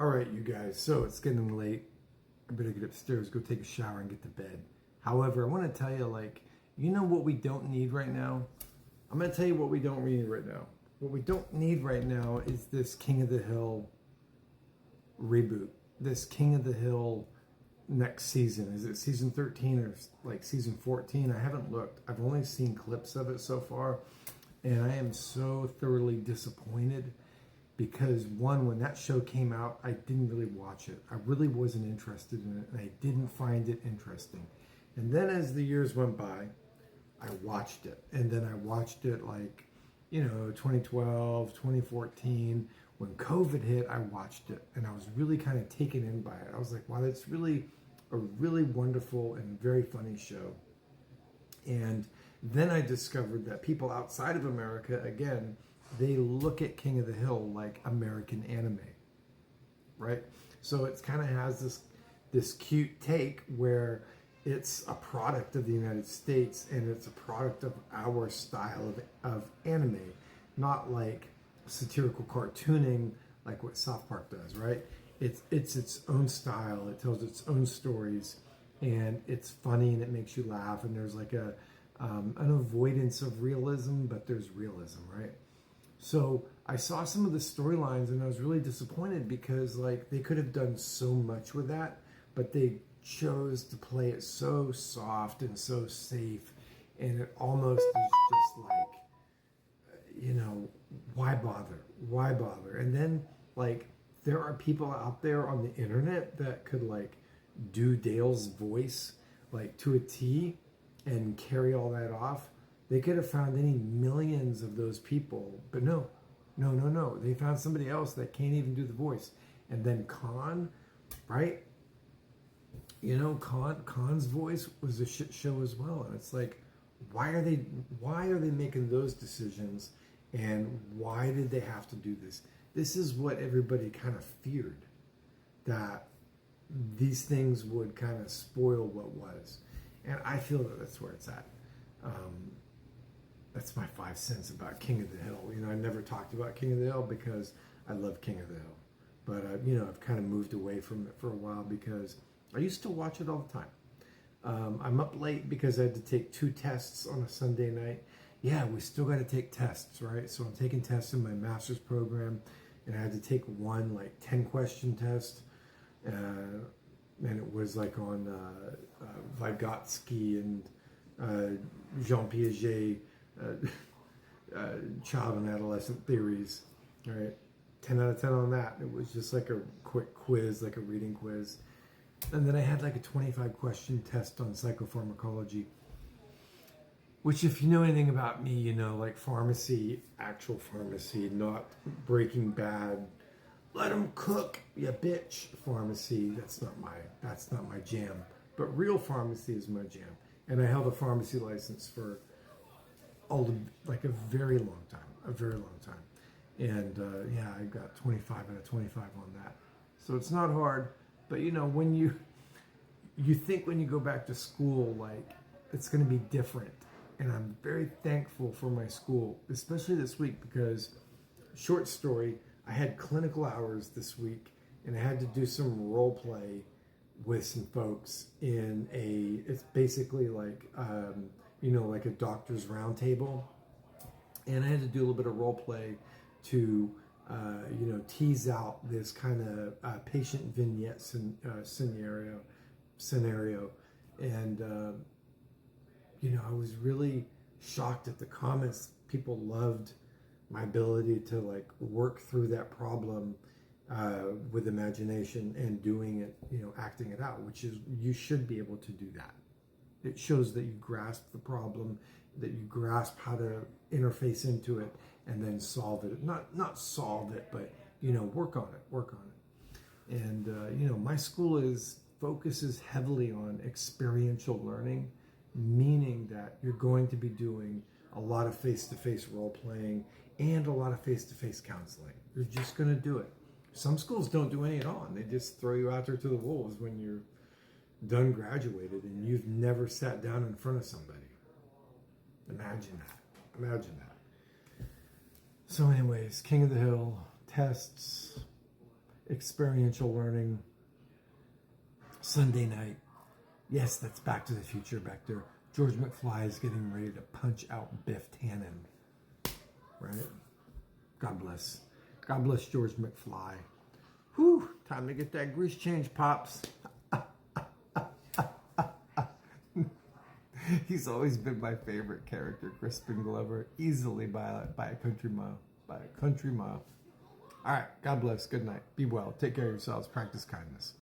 All right, you guys. So it's getting late. I better get upstairs, go take a shower, and get to bed. However, I want to tell you, you know what we don't need right now? I'm going to tell you what we don't need right now. What we don't need right now is this King of the Hill reboot. This King of the Hill next season. Is it season 13 or like season 14? I haven't looked. I've only seen clips of it so far. And I am so thoroughly disappointed because one, when that show came out, I didn't really watch it. I really wasn't interested in it, and I didn't find it interesting. And then as the years went by, I watched it. And then I watched it 2012, 2014. When COVID hit, I watched it, and I was really kind of taken in by it. I was like, wow, that's really a really wonderful and very funny show. And then I discovered that people outside of America, again, they look at King of the Hill like American anime, right? So it kind of has this cute take where it's a product of the United States and it's a product of our style of anime, not like satirical cartooning like what South Park does, right? It's its own style. It tells its own stories, and it's funny and it makes you laugh. And there's like an avoidance of realism, but there's realism, right? So I saw some of the storylines and I was really disappointed because they could have done so much with that, but they chose to play it so soft and so safe, and it almost is just why bother? Why bother? And then there are people out there on the internet that could do Dale's voice to a T and carry all that off. They could have found any millions of those people, but no. They found somebody else that can't even do the voice. And then Khan, right? Khan's voice was a shit show as well. And it's why are they making those decisions? And why did they have to do this? This is what everybody kind of feared, that these things would kind of spoil what was. And I feel that that's where it's at. That's my 5 cents about King of the Hill. I never talked about King of the Hill because I love King of the Hill. But, I've kind of moved away from it for a while because I used to watch it all the time. I'm up late because I had to take 2 tests on a Sunday night. Yeah, we still got to take tests, right? So I'm taking tests in my master's program, and I had to take one 10-question test. And it was on Vygotsky and Jean Piaget, child and adolescent theories, right? 10 out of 10 on that. It was just a quick quiz, a reading quiz. And then I had a 25-question test on psychopharmacology, which, if you know anything about me, pharmacy, actual pharmacy, not Breaking Bad, let them cook, you bitch pharmacy. That's not my jam. But real pharmacy is my jam. And I held a pharmacy license for a very long time. And I got 25 out of 25 on that. So it's not hard, but when you think when you go back to school, it's going to be different. And I'm very thankful for my school, especially this week, because, short story, I had clinical hours this week, and I had to do some role play with some folks it's basically like a doctor's roundtable. And I had to do a little bit of role play to, tease out this kind of patient vignette scenario. And, I was really shocked at the comments. People loved my ability to work through that problem with imagination and doing it, acting it out, which is, you should be able to do that. It shows that you grasp the problem, that you grasp how to interface into it and then solve it. Not solve it, but, work on it. And, my school focuses heavily on experiential learning, meaning that you're going to be doing a lot of face-to-face role-playing and a lot of face-to-face counseling. You're just going to do it. Some schools don't do any at all, and they just throw you out there to the wolves when you're done graduated and you've never sat down in front of somebody. Imagine that. So anyways, King of the Hill, tests. experiential learning. Sunday night. Yes, that's Back to the Future back there. George McFly is getting ready to punch out Biff Tannen. Right? God bless. God bless George McFly. Whew, time to get that grease change, Pops. He's always been my favorite character, Crispin Glover, easily by a country mile. By a country mile. All right, God bless. Good night. Be well. Take care of yourselves. Practice kindness.